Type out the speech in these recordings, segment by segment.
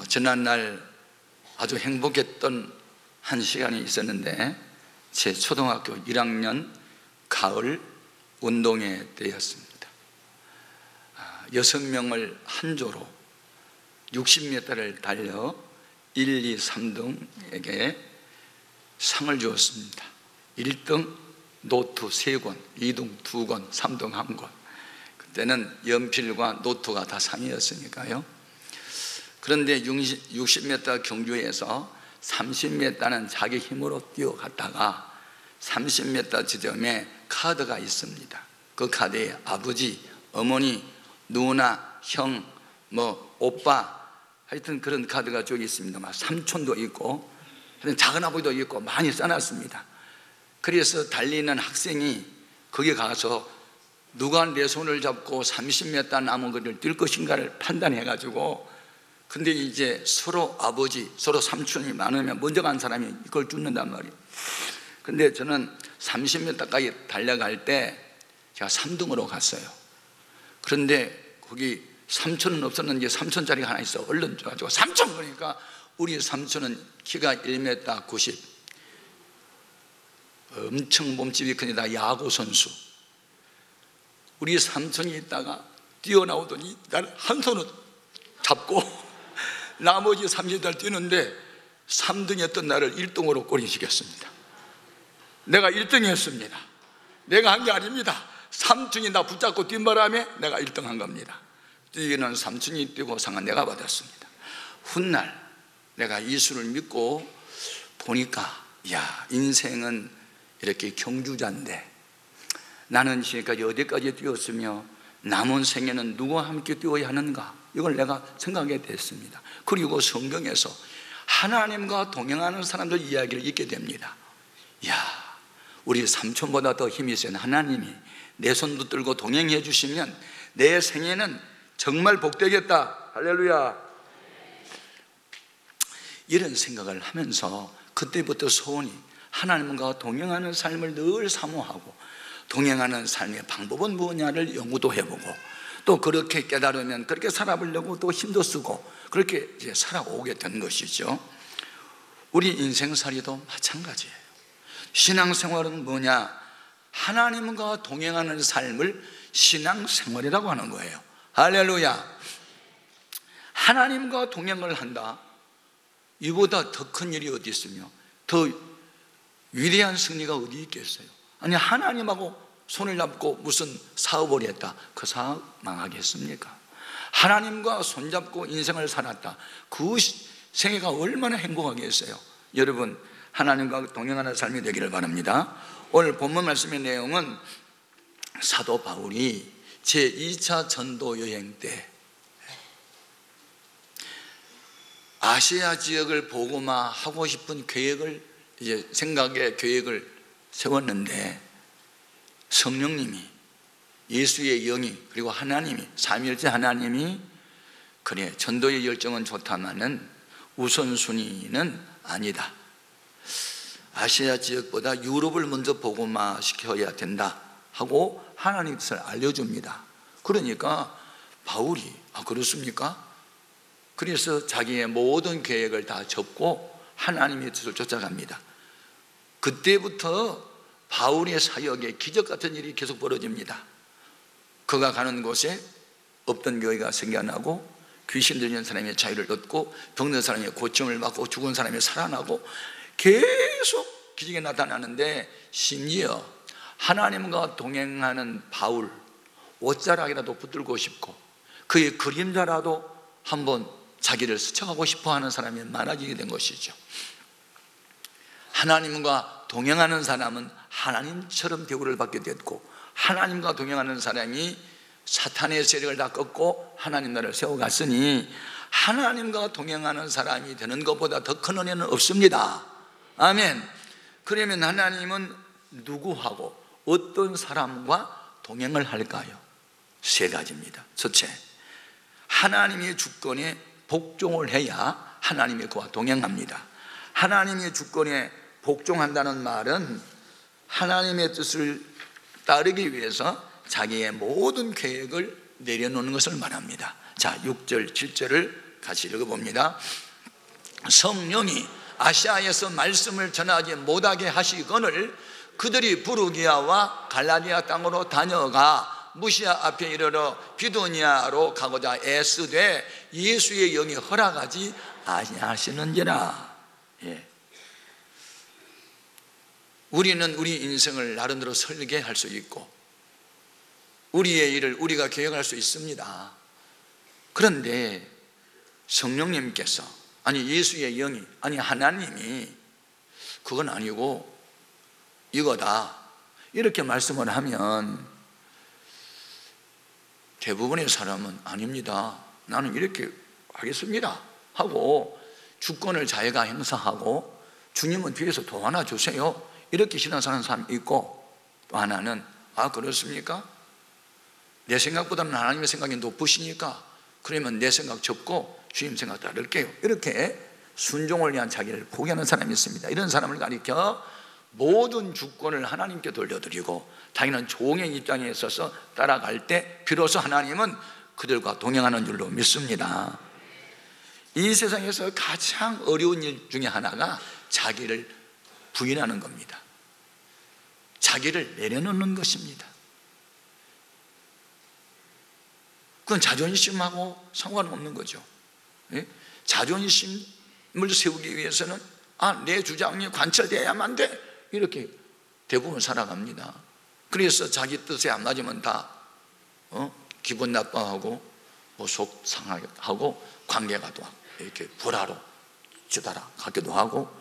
지난날 아주 행복했던 한 시간이 있었는데, 제 초등학교 1학년 가을 운동회 때였습니다. 6명을 한 조로 60m를 달려 1, 2, 3등에게 상을 주었습니다. 1등 노트 3권, 2등 2권, 3등 1권. 그때는 연필과 노트가 다 상이었으니까요. 그런데 60m 경주에서 30m는 자기 힘으로 뛰어갔다가 30m 지점에 카드가 있습니다. 그 카드에 아버지, 어머니, 누나, 형, 오빠, 하여튼 그런 카드가 저기 있습니다. 막 삼촌도 있고 작은 아버지도 있고 많이 써놨습니다. 그래서 달리는 학생이 거기 가서 누가 내 손을 잡고 30m 남은 거리를 뛸 것인가를 판단해가지고, 근데 이제 서로 아버지, 서로 삼촌이 많으면 먼저 간 사람이 이걸 죽는단 말이에요. 근데 저는 30m까지 달려갈 때 제가 3등으로 갔어요. 그런데 거기 삼촌은 없었는지 삼촌짜리가 하나 있어. 얼른 줘가지고 삼촌! 그러니까 우리 삼촌은 키가 1m 90, 엄청 몸집이 크니다 야구 선수. 우리 삼촌이 있다가 뛰어나오더니 나를 한 손으로 잡고 나머지 30m 뛰는데 3등이었던 나를 1등으로 꼬리시켰습니다. 내가 1등이었습니다. 내가 한 게 아닙니다. 삼촌이 나 붙잡고 뛴 바람에 내가 1등 한 겁니다. 뛰기는 삼촌이 뛰고 상은 내가 받았습니다. 훗날 내가 이수를 믿고 보니까, 야, 인생은 이렇게 경주자인데 나는 지금까지 어디까지 뛰었으며 남은 생에는 누구와 함께 뛰어야 하는가, 이걸 내가 생각하게 됐습니다. 그리고 성경에서 하나님과 동행하는 사람들 이야기를 읽게 됩니다. 야, 우리 삼촌보다 더 힘이 센 하나님이 내 손 붙들고 동행해 주시면 내 생에는 정말 복되겠다. 할렐루야. 이런 생각을 하면서 그때부터 소원이 하나님과 동행하는 삶을 늘 사모하고, 동행하는 삶의 방법은 뭐냐를 연구도 해보고, 또 그렇게 깨달으면 그렇게 살아보려고 또 힘도 쓰고 그렇게 이제 살아오게 된 것이죠. 우리 인생살이도 마찬가지예요. 신앙생활은 뭐냐? 하나님과 동행하는 삶을 신앙생활이라고 하는 거예요. 할렐루야. 하나님과 동행을 한다, 이보다 더 큰 일이 어디 있으며 더 위대한 승리가 어디 있겠어요? 아니, 하나님하고 손을 잡고 무슨 사업을 했다, 그 사업 망하겠습니까? 하나님과 손잡고 인생을 살았다, 그 생애가 얼마나 행복하겠어요? 여러분, 하나님과 동행하는 삶이 되기를 바랍니다. 오늘 본문 말씀의 내용은 사도 바울이 제2차 전도 여행 때 아시아 지역을 복음화하고 싶은 계획을 계획을 세웠는데, 성령님이, 예수의 영이, 그리고 하나님이, 삼위일체 하나님이, 그래, 전도의 열정은 좋다마는 우선순위는 아니다, 아시아 지역보다 유럽을 먼저 복음화시켜야 된다 하고 하나님의 뜻을 알려줍니다. 그러니까 바울이, 그렇습니까? 그래서 자기의 모든 계획을 다 접고 하나님의 뜻을 쫓아갑니다. 그때부터 바울의 사역에 기적 같은 일이 계속 벌어집니다. 그가 가는 곳에 없던 교회가 생겨나고, 귀신 들린 사람의 자유를 얻고, 병든 사람의 고침을 받고, 죽은 사람이 살아나고, 계속 기적이 나타나는데, 심지어 하나님과 동행하는 바울 옷자락이라도 붙들고 싶고 그의 그림자라도 한번 자기를 스쳐가고 싶어하는 사람이 많아지게 된 것이죠. 하나님과 동행하는 사람은 하나님처럼 대우를 받게 됐고, 하나님과 동행하는 사람이 사탄의 세력을 다 꺾고 하나님 나라를 세워갔으니, 하나님과 동행하는 사람이 되는 것보다 더 큰 은혜는 없습니다. 아멘. 그러면 하나님은 누구하고 어떤 사람과 동행을 할까요? 세 가지입니다. 첫째, 하나님의 주권에 복종을 해야 하나님이 그와 동행합니다. 하나님의 주권에 복종한다는 말은 하나님의 뜻을 따르기 위해서 자기의 모든 계획을 내려놓는 것을 말합니다. 자, 6절, 7절을 같이 읽어봅니다. 성령이 아시아에서 말씀을 전하지 못하게 하시거늘 그들이 부르기아와 갈라디아 땅으로 다녀가 무시아 앞에 이르러 비두니아로 가고자 애쓰되 예수의 영이 허락하지 아니하시는지라. 우리는 우리 인생을 나름대로 설계할 수 있고 우리의 일을 우리가 계획할 수 있습니다. 그런데 성령님께서, 아니 예수의 영이, 아니 하나님이 그건 아니고 이거다 이렇게 말씀을 하면 대부분의 사람은 아닙니다, 나는 이렇게 하겠습니다 하고 주권을 자기가 행사하고 주님은 뒤에서 도와나 주세요 이렇게 신앙사는 사람이 있고, 또 하나는 그렇습니까? 내 생각보다는 하나님의 생각이 높으시니까 그러면 내 생각 접고 주님 생각 따를게요 이렇게 순종을 위한 자기를 포기하는 사람이 있습니다. 이런 사람을 가리켜 모든 주권을 하나님께 돌려드리고 자기는 종의 입장에 있어서 따라갈 때 비로소 하나님은 그들과 동행하는 줄로 믿습니다. 이 세상에서 가장 어려운 일 중에 하나가 자기를 부인하는 겁니다. 자기를 내려놓는 것입니다. 그건 자존심하고 상관없는 거죠. 자존심을 세우기 위해서는 내 주장이 관철되어야만 돼 이렇게 대부분 살아갑니다. 그래서 자기 뜻에 안 맞으면 다 기분 나빠하고 속 상하고 관계가 또 이렇게 불화로 치달아 가기도 하고,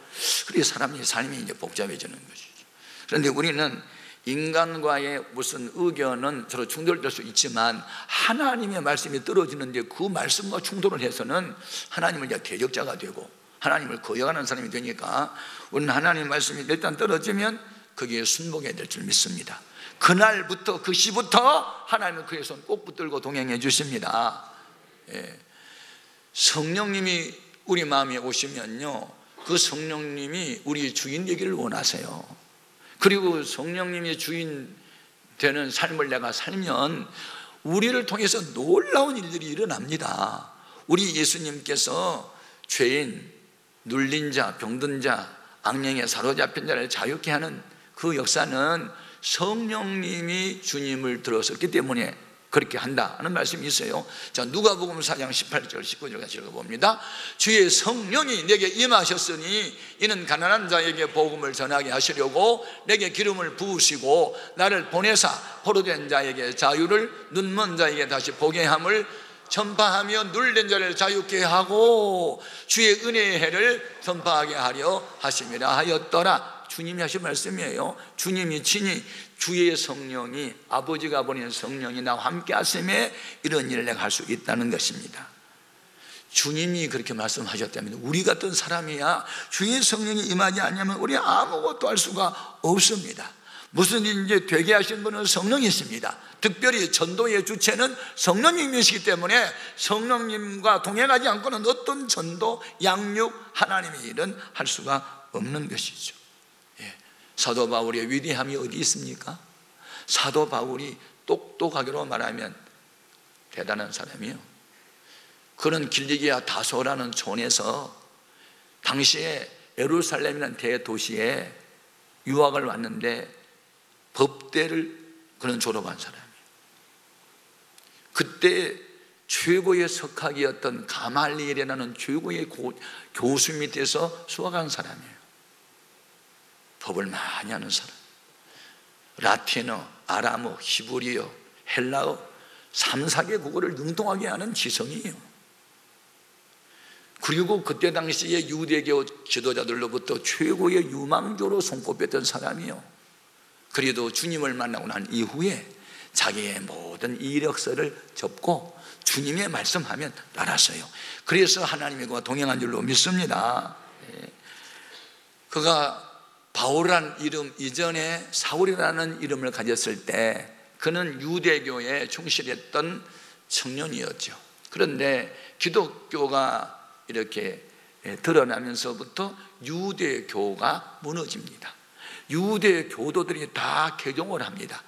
그래서 사람의 삶이 이제 복잡해지는 것이죠. 그런데 우리는 인간과의 무슨 의견은 서로 충돌될 수 있지만 하나님의 말씀이 떨어지는데 그 말씀과 충돌을 해서는 하나님을 이제 대적자가 되고 하나님을 거역하는 사람이 되니까 우리는 하나님의 말씀이 일단 떨어지면 거기에 순복해야 될 줄 믿습니다. 그날부터 그 시부터 하나님은 그의 손 꼭 붙들고 동행해 주십니다. 성령님이 우리 마음에 오시면요, 그 성령님이 우리 주인 되기를 원하세요. 그리고 성령님이 주인 되는 삶을 내가 살면 우리를 통해서 놀라운 일들이 일어납니다. 우리 예수님께서 죄인, 눌린 자, 병든 자, 악령에 사로잡힌 자를 자유케 하는 그 역사는 성령님이 주님을 들었었기 때문에 그렇게 한다는 말씀이 있어요. 자, 누가복음 4장 18절 19절 같이 읽어봅니다. 주의 성령이 내게 임하셨으니 이는 가난한 자에게 복음을 전하게 하시려고 내게 기름을 부으시고 나를 보내사 포로된 자에게 자유를, 눈먼 자에게 다시 보게 함을 전파하며 눌린 자를 자유케 하고 주의 은혜의 해를 전파하게 하려 하심이라 하였더라. 주님이 하신 말씀이에요. 주님이 친히 주의 성령이, 아버지가 보낸 성령이 나와 함께 하심에 이런 일을 내가 할 수 있다는 것입니다. 주님이 그렇게 말씀하셨다면 우리 같은 사람이야 주의 성령이 임하지 않으면 우리 아무것도 할 수가 없습니다. 무슨 일인지 되게 하신 분은 성령이십니다. 특별히 전도의 주체는 성령님이시기 때문에 성령님과 동행하지 않고는 어떤 전도, 양육, 하나님의 일은 할 수가 없는 것이죠. 사도 바울의 위대함이 어디 있습니까? 사도 바울이 똑똑하기로 말하면 대단한 사람이에요. 그런 길리기아 다소라는 촌에서 당시에 예루살렘이라는 대도시에 유학을 왔는데 법대를 그는 졸업한 사람이에요. 그때 최고의 석학이었던 가말리엘이라는 최고의 교수 밑에서 수학한 사람이에요. 법을 많이 하는 사람, 라틴어, 아람어, 히브리어, 헬라어 3-4개 국어를 능통하게 하는 지성이에요. 그리고 그때 당시에 유대교 지도자들로부터 최고의 유망주로 손꼽혔던 사람이에요. 그래도 주님을 만나고 난 이후에 자기의 모든 이력서를 접고 주님의 말씀하면 따랐어요. 그래서 하나님과 그와 동행한 줄로 믿습니다. 그가 바울이라는 이름 이전에 사울이라는 이름을 가졌을 때 그는 유대교에 충실했던 청년이었죠. 그런데 기독교가 이렇게 드러나면서부터 유대교가 무너집니다. 유대 교도들이 다 개종을 합니다.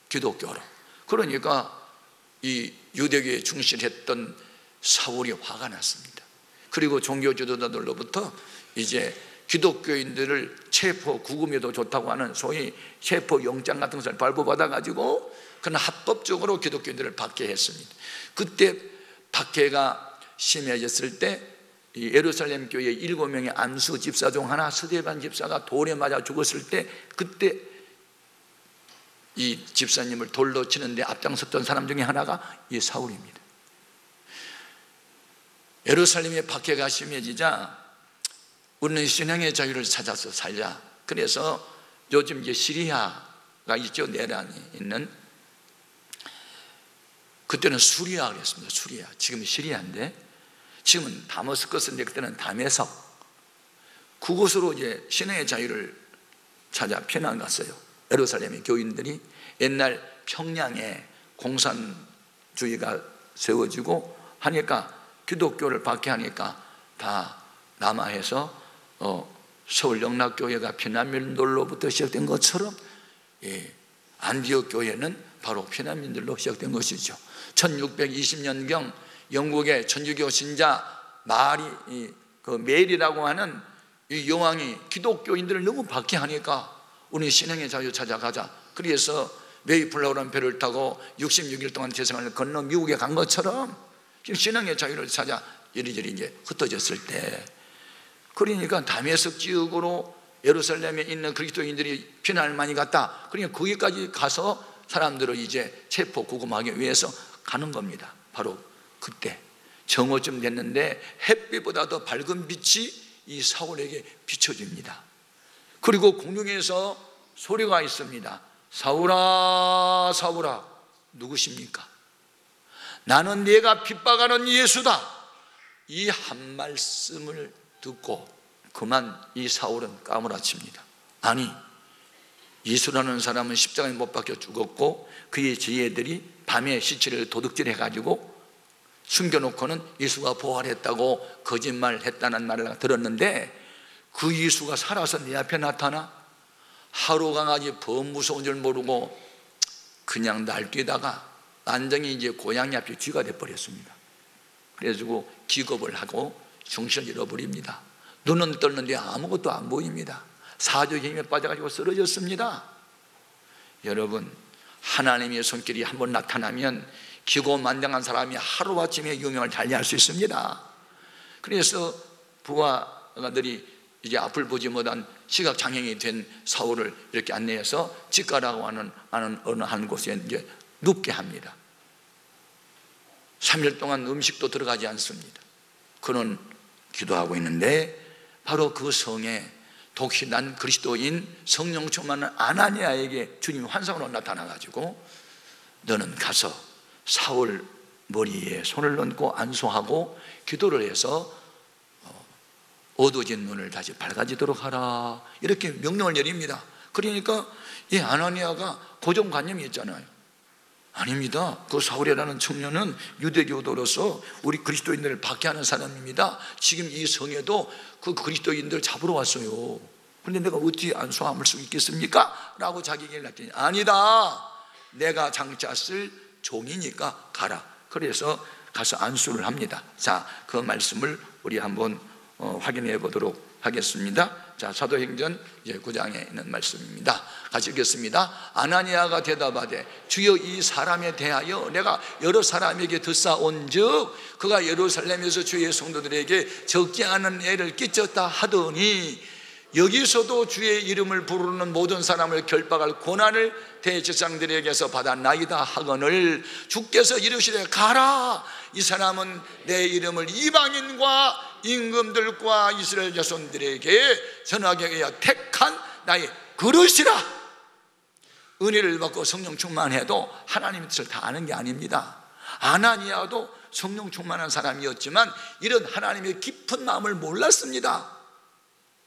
기독교로. 그러니까 이 유대교에 충실했던 사울이 화가 났습니다. 그리고 종교 지도자들로부터 이제 기독교인들을 체포 구금해도 좋다고 하는 소위 체포 영장 같은 것을 발부받아 가지고 그는 합법적으로 기독교인들을 박해했습니다. 그때 박해가 심해졌을 때 이 예루살렘 교회 7명의 안수 집사 중 하나 스데반 집사가 돌에 맞아 죽었을 때 그때 이 집사님을 돌로 치는데 앞장섰던 사람 중에 하나가 이 사울입니다. 예루살렘의 박해가 심해지자 우리는 신앙의 자유를 찾아서 살자. 그래서 요즘 이제 시리아가 있죠. 내란이 있는. 그때는 수리아 그랬습니다. 수리아. 지금 시리아인데 지금은 다머스커스인데 그때는 다메석. 그곳으로 이제 신앙의 자유를 찾아 피난 갔어요. 예루살렘의 교인들이 옛날 평양에 공산주의가 세워지고 하니까 기독교를 박해하니까 다 남하해서 서울 영락교회가 피난민들로부터 시작된 것처럼 안디옥 교회는 바로 피난민들로 시작된 것이죠. 1620년경 영국의 천주교 신자 메리라고 하는 이 여왕이 기독교인들을 너무 박해하니까 우리 신앙의 자유 찾아가자. 그래서 메이플라워라는 배를 타고 66일 동안 세상을 건너 미국에 간 것처럼 신앙의 자유를 찾아 이리저리 이제 흩어졌을 때, 그러니까 다메섹 지역으로 예루살렘에 있는 그리스도인들이 피난을 많이 갔다. 그러니까 거기까지 가서 사람들을 이제 체포 구금하기 위해서 가는 겁니다. 바로 그때 정오쯤 됐는데 햇빛보다 더 밝은 빛이 이 사울에게 비춰집니다. 그리고 공중에서 소리가 있습니다. 사울아 사울아 누구십니까? 나는 네가 핍박하는 예수다. 이 한 말씀을 듣고 그만 이 사울은 까무라칩니다. 아니, 예수라는 사람은 십자가에 못 박혀 죽었고 그의 제자들이 밤에 시체를 도둑질해 가지고 숨겨놓고는 예수가 부활했다고 거짓말했다는 말을 들었는데 그 예수가 살아서 내 앞에 나타나? 하루 강아지 범 무서운 줄 모르고 그냥 날뛰다가 난장이 이제 고양이 앞에 쥐가 돼버렸습니다. 그래가지고 기겁을 하고 정신을 잃어버립니다. 눈은 떴는데 아무것도 안 보입니다. 사조의 힘에 빠져가지고 쓰러졌습니다. 여러분, 하나님의 손길이 한번 나타나면 기고만장한 사람이 하루아침에 유명을 달리할 수 있습니다. 그래서 부하들이 이제 앞을 보지 못한 시각장애인이 된 사울을 이렇게 안내해서 직가라고 하는 어느 한 곳에 이제 눕게 합니다. 3일 동안 음식도 들어가지 않습니다. 그는 기도하고 있는데 바로 그 성에 독신한 그리스도인 성령 충만한 아나니아에게 주님 환상으로 나타나가지고 너는 가서 사울 머리에 손을 얹고 안수하고 기도를 해서 어두워진 눈을 다시 밝아지도록 하라, 이렇게 명령을 내립니다. 그러니까 이 아나니아가 고정관념이 있잖아요. 아닙니다. 그 사울이라는 청년은 유대교도로서 우리 그리스도인들을 박해하는 사람입니다. 지금 이 성에도 그 그리스도인들 잡으러 왔어요. 그런데 내가 어찌 안수함을 수 있겠습니까? 라고 자기 얘기를 했더니 아니다, 내가 장차 쓸 종이니까 가라. 그래서 가서 안수를 합니다. 자, 그 말씀을 우리 한번 확인해 보도록 하겠습니다. 자, 사도행전 9장에 있는 말씀입니다. 같이 읽겠습니다. 아나니아가 대답하되 주여, 이 사람에 대하여 내가 여러 사람에게 듣사온즉 그가 예루살렘에서 주의 성도들에게 적지 않은 애를 끼쳤다 하더니 여기서도 주의 이름을 부르는 모든 사람을 결박할 권한을 대제사장들에게서 받았나이다 하거늘 주께서 이르시되 가라, 이 사람은 내 이름을 이방인과 임금들과 이스라엘 자손들에게 전하기 위하여 택한 나의 그릇이라. 은혜를 받고 성령 충만해도 하나님의 뜻을 다 아는 게 아닙니다. 아나니아도 성령 충만한 사람이었지만 이런 하나님의 깊은 마음을 몰랐습니다.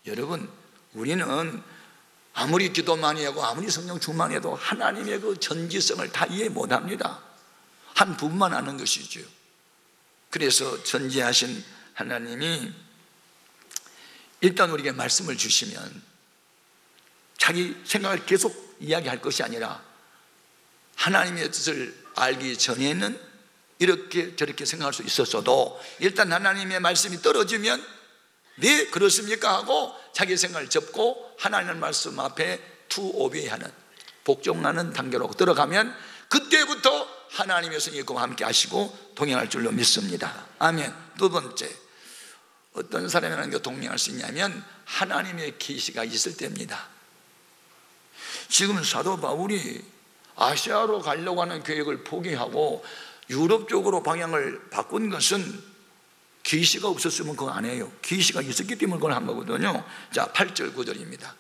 여러분, 우리는 아무리 기도 많이 하고 아무리 성령 충만해도 하나님의 그 전지성을 다 이해 못합니다. 한 부분만 아는 것이죠. 그래서 전지하신 하나님이 일단 우리에게 말씀을 주시면 자기 생각을 계속 이야기할 것이 아니라 하나님의 뜻을 알기 전에는 이렇게 저렇게 생각할 수 있었어도 일단 하나님의 말씀이 떨어지면 네 그렇습니까 하고 자기 생각을 접고 하나님의 말씀 앞에 투오비하는 복종하는 단계로 들어가면 그때부터 하나님의 성령과 함께 하시고 동행할 줄로 믿습니다. 아멘. 두 번째, 어떤 사람이 하나님과 동행할 수 있냐면 하나님의 계시가 있을 때입니다. 지금 사도 바울이 아시아로 가려고 하는 계획을 포기하고 유럽 쪽으로 방향을 바꾼 것은 계시가 없었으면 그거 안 해요. 계시가 있었기 때문에 그걸 한 거거든요. 자, 8절 9절입니다.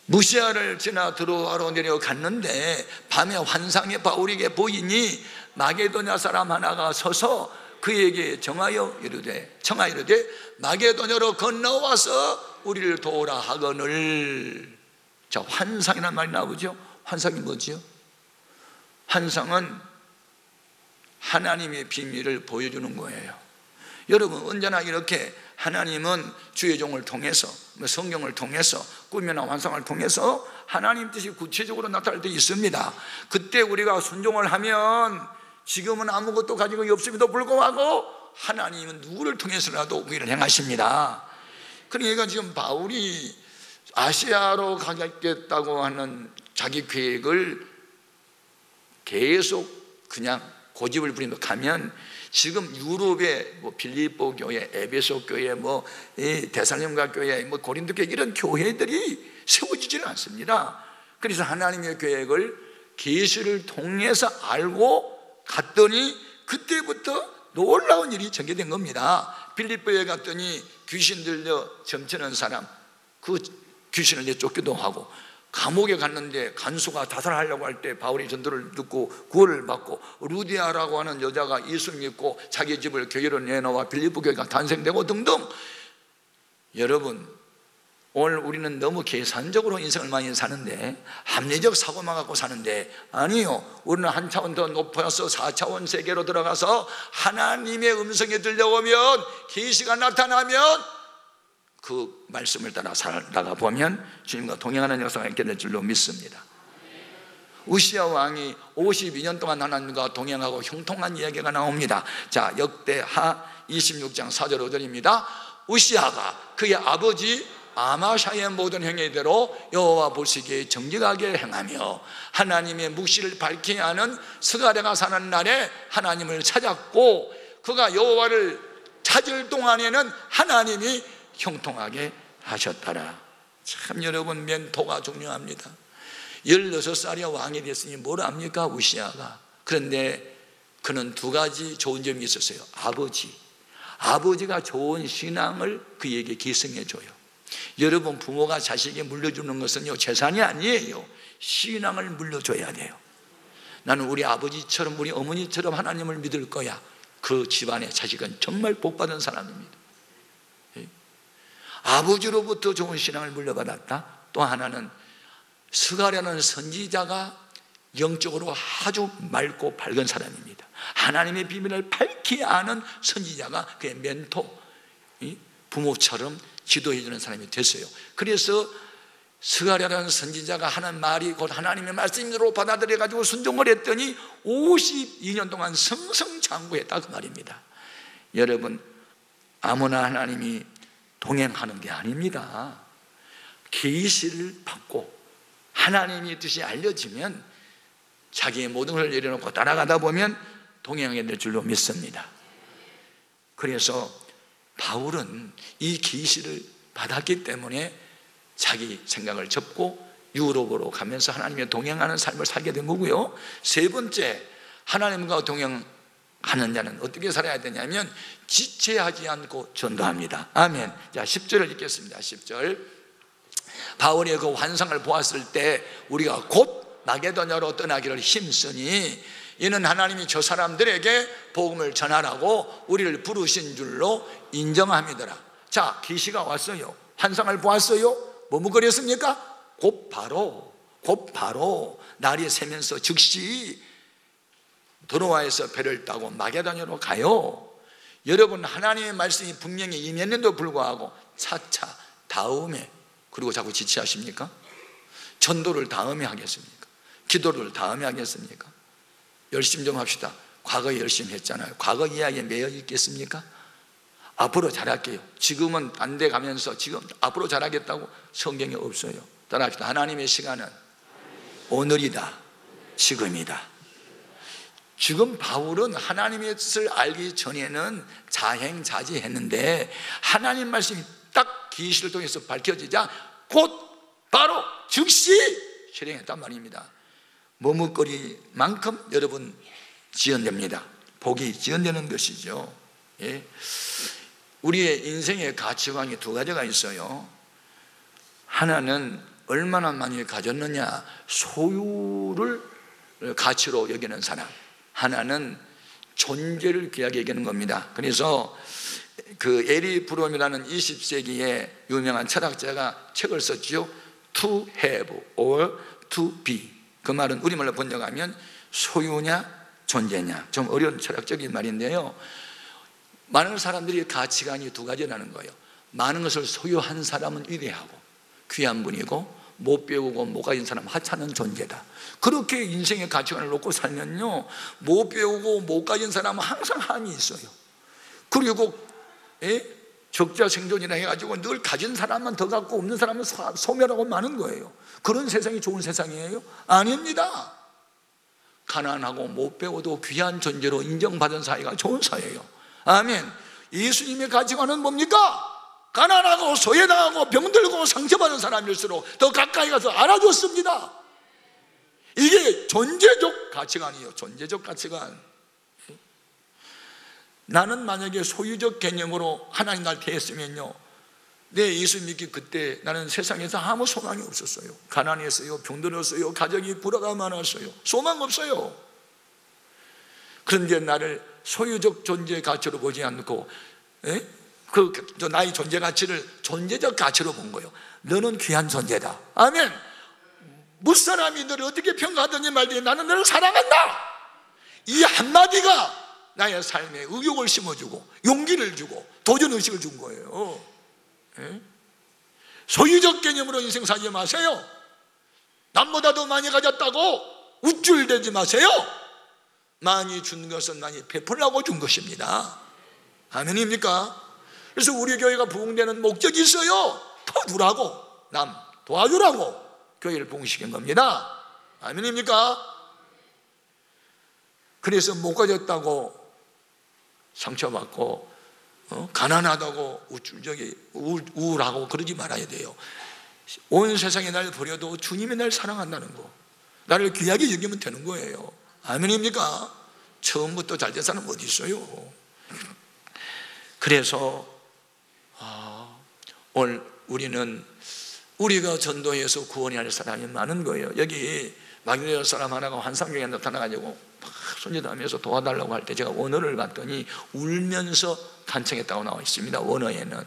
무시아를 지나 드로아로 내려갔는데 밤에 환상이 바울에게 보이니 마게도냐 사람 하나가 서서 그에게 청하여 이르되 마게도냐로 건너와서 우리를 도우라 하거늘. 자, 환상이라는 말이 나오죠. 환상이 뭐지요? 환상은 하나님의 비밀을 보여주는 거예요. 여러분, 언제나 이렇게 하나님은 주의 종을 통해서, 성경을 통해서, 꿈이나 환상을 통해서 하나님 뜻이 구체적으로 나타날 때 있습니다. 그때 우리가 순종을 하면 지금은 아무것도 가지고 없음에도 불구하고 하나님은 누구를 통해서라도 우리를 행하십니다. 그러니까 지금 바울이 아시아로 가겠다고 하는 자기 계획을 계속 그냥 고집을 부리며 가면 지금 유럽의 빌립보 교회, 에베소 교회, 데살로니가 교회, 고린도 교회 이런 교회들이 세워지지는 않습니다. 그래서 하나님의 계획을 계시를 통해서 알고 갔더니 그때부터 놀라운 일이 전개된 겁니다. 빌립보에 갔더니 귀신 들려 점치는 사람, 그 귀신을 내쫓기도 하고, 감옥에 갔는데 간수가 자살하려고 할 때 바울의 전도를 듣고 구원을 받고, 루디아라고 하는 여자가 예수 믿고 자기 집을 교회로 내놓아 빌립보 교회가 탄생되고 등등. 여러분, 오늘 우리는 너무 계산적으로 인생을 많이 사는데, 합리적 사고만 갖고 사는데, 아니요, 우리는 한 차원 더 높아서 4차원 세계로 들어가서 하나님의 음성이 들려오면, 계시가 나타나면 그 말씀을 따라 살다가 보면 주님과 동행하는 역사가 있게 될 줄로 믿습니다. 우시야 왕이 52년 동안 하나님과 동행하고 형통한 이야기가 나옵니다. 자, 역대하 26장 4절 5절입니다. 우시야가 그의 아버지 아마샤의 모든 행위대로 여호와 보시기에 정직하게 행하며 하나님의 묵시를 밝히 하는 스가랴가 사는 날에 하나님을 찾았고, 그가 여호와를 찾을 동안에는 하나님이 형통하게 하셨더라. 참 여러분, 멘토가 중요합니다. 16살에 왕이 됐으니 뭘 압니까, 우시야가. 그런데 그는 두 가지 좋은 점이 있었어요. 아버지가 좋은 신앙을 그에게 계승해 줘요. 여러분, 부모가 자식에게 물려주는 것은요, 재산이 아니에요. 신앙을 물려줘야 돼요. 나는 우리 아버지처럼 우리 어머니처럼 하나님을 믿을 거야. 그 집안의 자식은 정말 복받은 사람입니다. 아버지로부터 좋은 신앙을 물려받았다. 또 하나는 스가랴는 선지자가 영적으로 아주 맑고 밝은 사람입니다. 하나님의 비밀을 밝히 아는 선지자가 그의 멘토, 부모처럼 지도해 주는 사람이 됐어요. 그래서 스가랴라는 선지자가 하는 말이 곧 하나님의 말씀으로 받아들여 가지고 순종을 했더니 52년 동안 승승장구했다, 그 말입니다. 여러분, 아무나 하나님이 동행하는 게 아닙니다. 계시를 받고 하나님의 뜻이 알려지면 자기의 모든 걸 내려놓고 따라가다 보면 동행하게 될 줄로 믿습니다. 그래서 바울은 이 계시를 받았기 때문에 자기 생각을 접고 유럽으로 가면서 하나님의 동행하는 삶을 살게 된 거고요. 세 번째, 하나님과 동행하는 자는 어떻게 살아야 되냐면 지체하지 않고 전도합니다. 아멘. 자, 10절을 읽겠습니다. 10절. 바울의 그 환상을 보았을 때 우리가 곧 마게도냐로 떠나기를 힘쓰니 이는 하나님이 저 사람들에게 복음을 전하라고 우리를 부르신 줄로 인정함이더라. 자, 계시가 왔어요. 환상을 보았어요. 머뭇거렸습니까? 곧바로 날이 새면서 즉시 드로아에서 배를 타고 마게도냐로 가요. 여러분, 하나님의 말씀이 분명히 임했는데도 불구하고 차차 다음에, 그리고 자꾸 지체하십니까? 전도를 다음에 하겠습니까? 기도를 다음에 하겠습니까? 열심 좀 합시다. 과거 열심히 했잖아요. 과거 이야기에 매여 있겠습니까? 앞으로 잘할게요. 지금은 안 돼 가면서 지금 앞으로 잘하겠다고 성경에 없어요. 따라합시다. 하나님의 시간은 오늘이다, 지금이다. 지금 바울은 하나님의 뜻을 알기 전에는 자행자지했는데 하나님 말씀이 딱 계시를 통해서 밝혀지자 곧 바로 즉시 실행했단 말입니다. 머뭇거리만큼 여러분 지연됩니다. 복이 지연되는 것이죠. 예. 우리의 인생의 가치관이 두 가지가 있어요. 하나는 얼마나 많이 가졌느냐, 소유를 가치로 여기는 사람. 하나는 존재를 귀하게 여기는 겁니다. 그래서 그 에리 브롬이라는 20세기의 유명한 철학자가 책을 썼죠. To have or to be. 그 말은 우리말로 번역하면 소유냐 존재냐. 좀 어려운 철학적인 말인데요, 많은 사람들이 가치관이 두 가지라는 거예요. 많은 것을 소유한 사람은 위대하고 귀한 분이고 못 배우고 못 가진 사람은 하찮은 존재다. 그렇게 인생의 가치관을 놓고 살면요, 못 배우고 못 가진 사람은 항상 한이 있어요. 그리고 적자 생존이라 해가지고 늘 가진 사람만 더 갖고 없는 사람은 소멸하고 마는 거예요. 그런 세상이 좋은 세상이에요? 아닙니다. 가난하고 못 배워도 귀한 존재로 인정받은 사회가 좋은 사회예요. 아멘. 예수님의 가치관은 뭡니까? 가난하고 소외당하고 병들고 상처받은 사람일수록 더 가까이 가서 알아줬습니다. 이게 존재적 가치관이에요. 존재적 가치관. 나는 만약에 소유적 개념으로 하나님 날 대했으면요, 내 예수 믿기 그때 나는 세상에서 아무 소망이 없었어요. 가난했어요, 병들었어요, 가정이 불화가 많았어요. 소망 없어요. 그런데 나를 소유적 존재 가치로 보지 않고 나의 존재 가치를 존재적 가치로 본 거예요. 너는 귀한 존재다. 아멘. 무사람이 너를 어떻게 평가하든지 말든지 나는 너를 사랑한다. 이 한마디가 나의 삶에 의욕을 심어주고 용기를 주고 도전의식을 준 거예요. 소유적 개념으로 인생 살지 마세요. 남보다 더 많이 가졌다고 우쭐대지 마세요. 많이 준 것은 많이 베풀라고 준 것입니다. 아멘입니까? 그래서 우리 교회가 부흥되는 목적이 있어요. 터주라고, 남 도와주라고 교회를 부흥시킨 겁니다. 아멘입니까? 그래서 못 가졌다고 상처받고 가난하다고 우울하고 그러지 말아야 돼요. 온 세상이 날 버려도 주님이 날 사랑한다는 거, 나를 귀하게 여기면 되는 거예요. 아멘입니까? 처음부터 잘된 사람 어디 있어요? 그래서 오늘 우리가 전도해서 구원해야 할 사람이 많은 거예요. 여기 마그네리아 사람 하나가 환상경에 나타나가지고 막 손짓하면서 도와달라고 할 때 제가 원어를 봤더니 울면서 간청했다고 나와 있습니다. 원어에는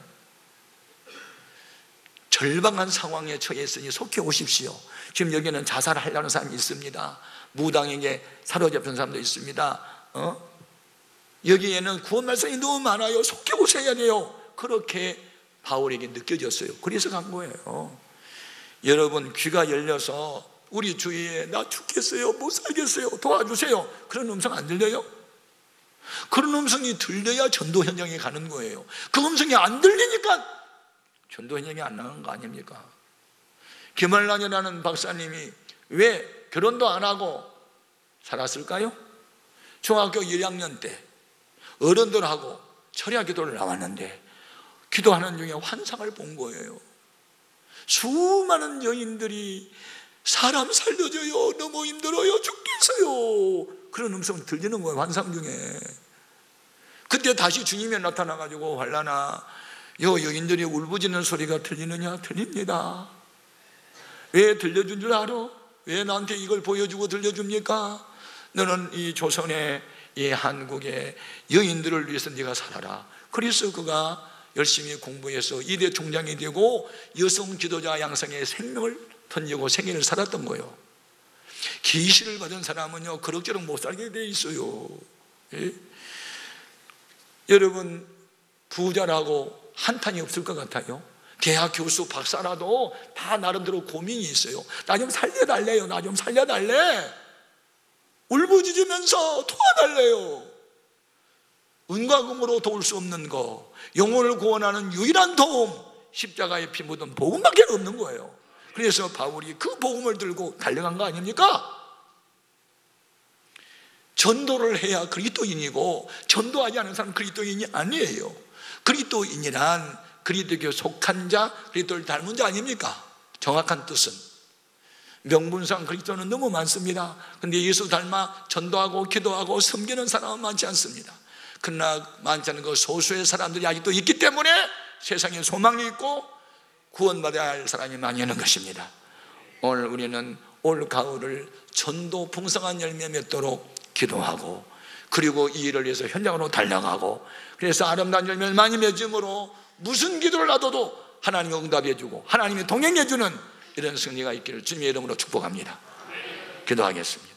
절박한 상황에 처해 있으니 속히 오십시오. 지금 여기는 자살하려는 사람이 있습니다. 무당에게 사로잡힌 사람도 있습니다. 여기에는 구원 말씀이 너무 많아요. 속히 오셔야 돼요. 그렇게 바울에게 느껴졌어요. 그래서 간 거예요. 여러분 귀가 열려서 우리 주위에 나 죽겠어요, 못 살겠어요, 도와주세요, 그런 음성 안 들려요? 그런 음성이 들려야 전도 현장에 가는 거예요. 그 음성이 안 들리니까 전도 현장에 안 나가는 거 아닙니까? 김한란이라는 박사님이 왜 결혼도 안 하고 살았을까요? 중학교 1학년 때 어른들하고 철야 기도를 나왔는데 기도하는 중에 환상을 본 거예요. 수많은 여인들이 사람 살려줘요, 너무 힘들어요, 죽겠어요, 그런 음성이 들리는 거예요. 환상 중에. 그때 다시 주님이 나타나가지고 환란아, 여인들이 울부짖는 소리가 들리느냐? 들립니다. 왜 들려준 줄 알아? 왜 나한테 이걸 보여주고 들려줍니까? 너는 이 조선의 이 한국의 여인들을 위해서 네가 살아라. 그래서 그가 열심히 공부해서 2대 총장이 되고 여성 지도자 양성의 생명을 던지고 생애를 살았던 거예요. 계시를 받은 사람은요 그럭저럭 못 살게 돼 있어요. 예? 여러분 부자라고 한탄이 없을 것 같아요? 대학 교수 박사라도 다 나름대로 고민이 있어요. 나 좀 살려달래요. 나 좀 살려달래. 부르짖으면서 도와달래요. 은과 금으로 도울 수 없는 거, 영혼을 구원하는 유일한 도움, 십자가의 피 묻은 복음밖에 없는 거예요. 그래서 바울이 그 복음을 들고 달려간 거 아닙니까? 전도를 해야 그리스도인이고, 전도하지 않은 사람은 그리스도인이 아니에요. 그리스도인이란 그리스도교에 속한 자, 그리스도를 닮은 자 아닙니까? 정확한 뜻은 명분상 그리스도는 너무 많습니다. 근데 예수 닮아 전도하고 기도하고 섬기는 사람은 많지 않습니다. 그러나 많지 않은 그 소수의 사람들이 아직도 있기 때문에 세상에 소망이 있고 구원받아야 할 사람이 많이 있는 것입니다. 오늘 우리는 올 가을을 전도 풍성한 열매 맺도록 기도하고, 그리고 이 일을 위해서 현장으로 달려가고, 그래서 아름다운 열매를 많이 맺음으로 무슨 기도를 놔둬도 하나님이 응답해 주고 하나님이 동행해 주는 이런 승리가 있기를 주님의 이름으로 축복합니다. 기도하겠습니다.